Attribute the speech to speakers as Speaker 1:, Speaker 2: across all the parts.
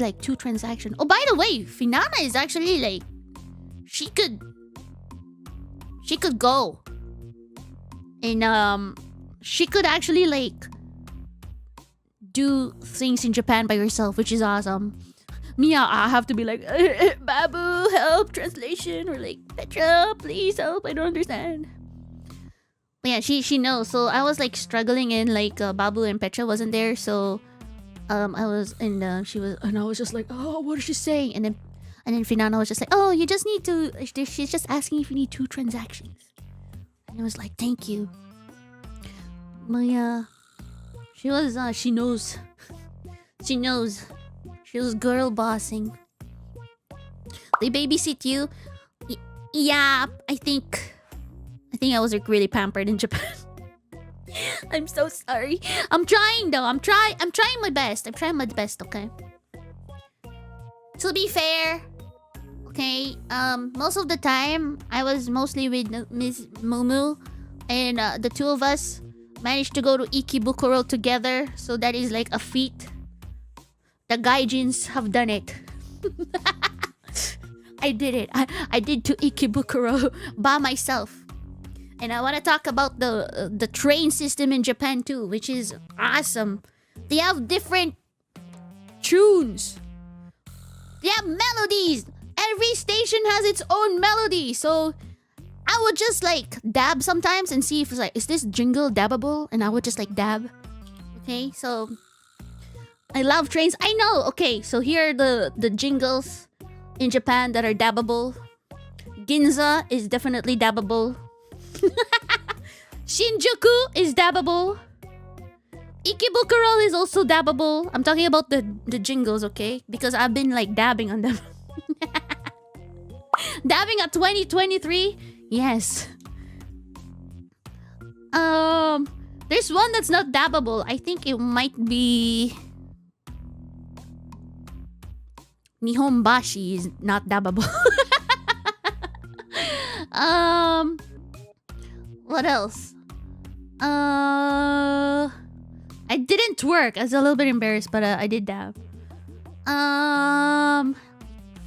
Speaker 1: like 2 transactions. Oh, by the way, Finana is actually like she could go and she could actually like do things in Japan by herself, which is awesome. Mia, I have to be like, Babu, help, translation, or like, Petra, please help, I don't understand. But yeah, she knows. So I was like struggling in like Babu and Petra wasn't there, so I was and she was, and I was just like, oh, what is she saying? And then Finana was just like, oh, you just need to. She's just asking if you need 2 transactions. And I was like, thank you. But yeah, she was. She knows. She knows. She was girl bossing. They babysit you. Yeah, I think I was like really pampered in Japan. I'm so sorry. I'm trying though. I'm trying my best. I'm trying my best, okay? To be fair, okay, most of the time I was mostly with Miss Mumu, and the 2 of us managed to go to Ikebukuro together, so that is like a feat. The gaijins have done it. I did it. I did to Ikebukuro by myself. And I want to talk about the train system in Japan too, which is awesome. They have different tunes. They have melodies. Every station has its own melody. So I would just like dab sometimes and see if it's like, is this jingle dabbable? And I would just like dab. Okay, so I love trains. I know. Okay, so here are the jingles in Japan that are dabbable. Ginza is definitely dabbable. Shinjuku is dabbable. Ikebukuro is also dabbable. I'm talking about the jingles, okay? Because I've been like dabbing on them. Dabbing at 2023? Yes. There's one that's not dabbable. I think it might be Nihonbashi is not dabbable. What else? I didn't twerk. I was a little bit embarrassed, but I did dab.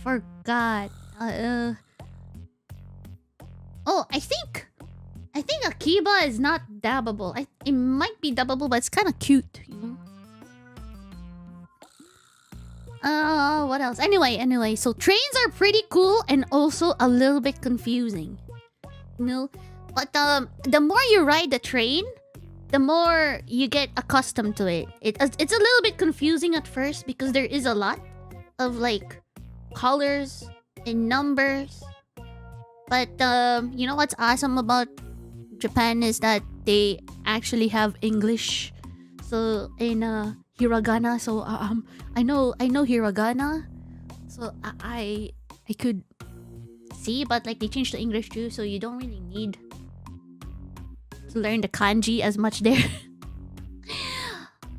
Speaker 1: Forgot. Oh, I think Akiba is not dabbable. It might be dabbable, but it's kind of cute, you know. What else? Anyway, so trains are pretty cool and also a little bit confusing, you know. But the more you ride the train, the more you get accustomed to it. It's a little bit confusing at first because there is a lot of like colors and numbers. But you know what's awesome about Japan is that they actually have English. So in hiragana. So I know hiragana. So I could see, but like they changed to English too, so you don't really need to learn the kanji as much there.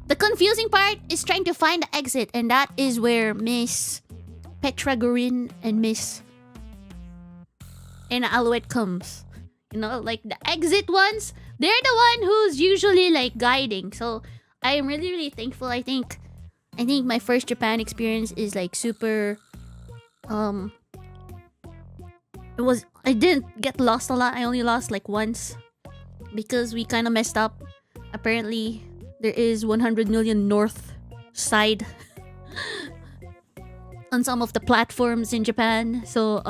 Speaker 1: The confusing part is trying to find the exit, and that is where Miss Petra Gurin and Miss Anna Alouette comes. You know, like the exit ones, they're the one who's usually like guiding. So I am really, really thankful. I think my first Japan experience is like super I didn't get lost a lot. I only lost like once because we kind of messed up. Apparently there is 100 million north side on some of the platforms in Japan. So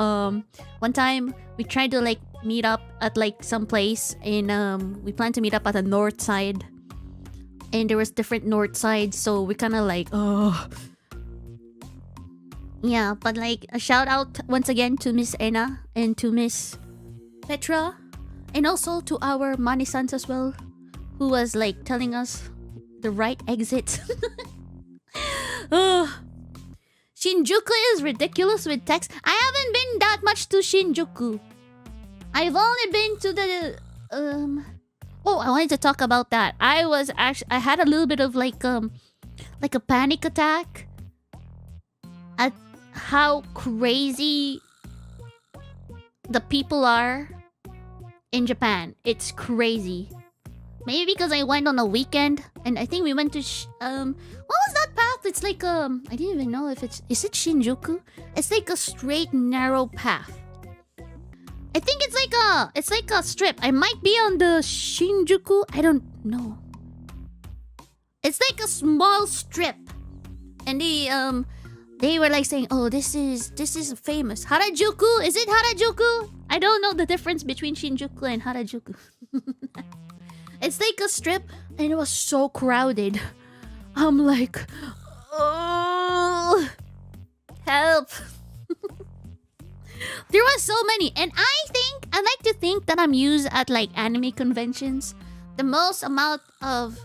Speaker 1: one time we tried to like meet up at like some place, and we planned to meet up at the north side, and there was different north sides, so we kind of like, oh yeah. But like a shout out once again to Miss Anna and to Miss Petra, and also to our Mani-sans as well, who was like telling us the right exit. Shinjuku is ridiculous with text. I haven't been that much to Shinjuku. I've only been to the oh, I wanted to talk about that. I had a little bit of like a panic attack at how crazy the people are in Japan. It's crazy. Maybe because I went on a weekend, and I think we went to what was that path to It's like I didn't even know if is it Shinjuku? It's like a straight narrow path. I think it's like a strip. I might be on the Shinjuku. I don't know. It's like a small strip, and they were like saying, "Oh, this is famous Harajuku. Is it Harajuku? I don't know the difference between Shinjuku and Harajuku." It's like a strip, and it was so crowded. I'm like, oh, help. There was so many, and I like to think that I'm used at like anime conventions. The most amount of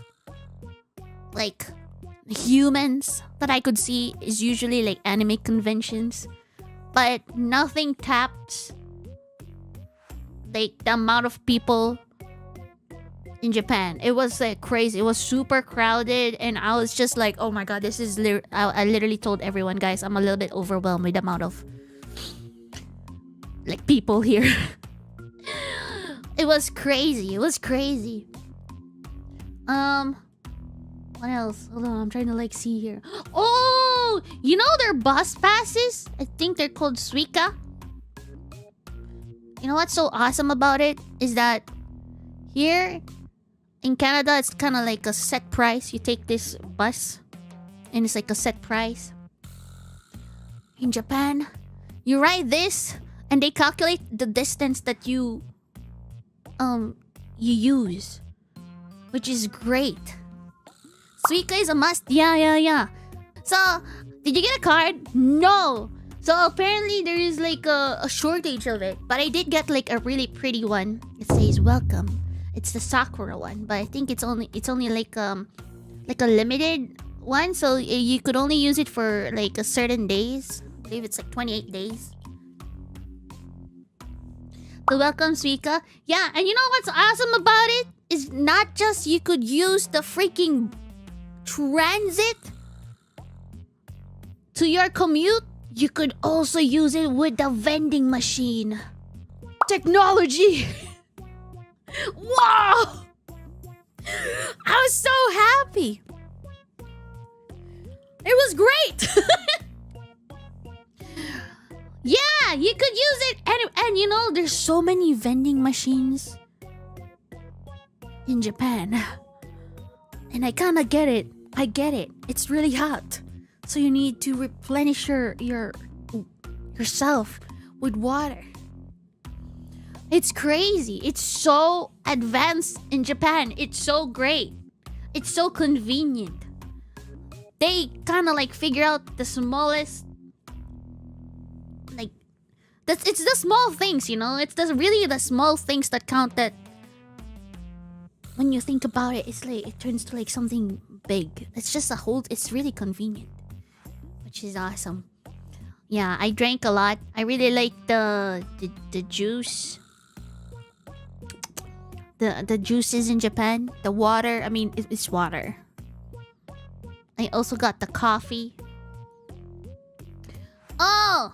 Speaker 1: like humans that I could see is usually like anime conventions, but nothing taps like the amount of people in Japan. It was like crazy. It was super crowded, and I was just like, oh my god, this is I literally told everyone, guys, I'm a little bit overwhelmed with the amount of like people here. It was crazy. It was crazy. What else? Hold on, I'm trying to like see here. Oh, you know their bus passes? I think they're called Suica. You know what's so awesome about it is that here in Canada, it's kind of like a set price. You take this bus, and it's like a set price. In Japan, you ride this, and they calculate the distance that you use, which is great. Suica is a must. Yeah. So, did you get a card? No. So apparently there is like a shortage of it, but I did get like a really pretty one. It says welcome. It's the Sakura one, but I think it's only like a limited one, so you could only use it for like a certain days. I believe it's like 28 days. The welcome Suica. Yeah, and you know what's awesome about it is not just you could use the freaking transit to your commute, you could also use it with the vending machine. Technology. Wow! I was so happy. It was great. Yeah, you could use it, and you know, there's so many vending machines in Japan, and I kind of get it. I get it. It's really hot, so you need to replenish yourself with water. It's crazy. It's so advanced in Japan. It's so great. It's so convenient. They kind of like figure out the smallest, like, it's the small things, you know? It's really the small things that count, that when you think about it, it's like it turns to like something big. It's just it's really convenient, which is awesome. Yeah, I drank a lot. I really like the juice. The juices in Japan. The water. I mean, it's water. I also got the coffee. Oh!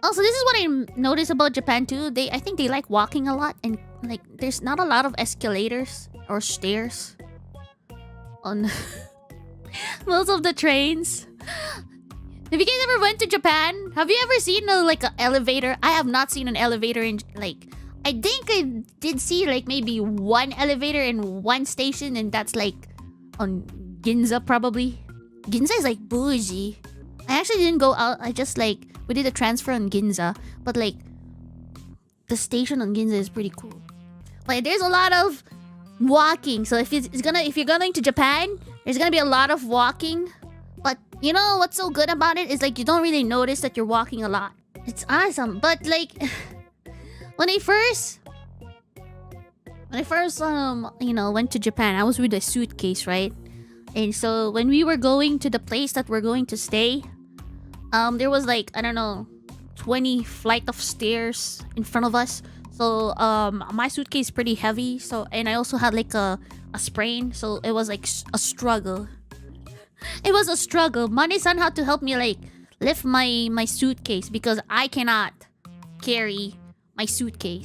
Speaker 1: Also, this is what I noticed about Japan too. I think they like walking a lot, and like there's not a lot of escalators or stairs on most of the trains. Have you guys ever went to Japan? Have you ever seen like an elevator? I have not seen an elevator in like... I think I did see like maybe one elevator in one station, and that's like on Ginza probably. Ginza is like bougie. I actually didn't go out. I just like... We did a transfer on Ginza, but like the station on Ginza is pretty cool. Like there's a lot of walking. So if you're going to Japan, there's gonna be a lot of walking. But you know what's so good about it is like you don't really notice that you're walking a lot. It's awesome. But like when I first you know, went to Japan, I was with a suitcase, right? And so when we were going to the place that we're going to stay, there was like, I don't know, 20 flight of stairs in front of us. So my suitcase is pretty heavy, so, and I also had like a sprain, so it was like a struggle. It was a struggle. Mane-san had to help me like lift my suitcase because I cannot carry my suitcase.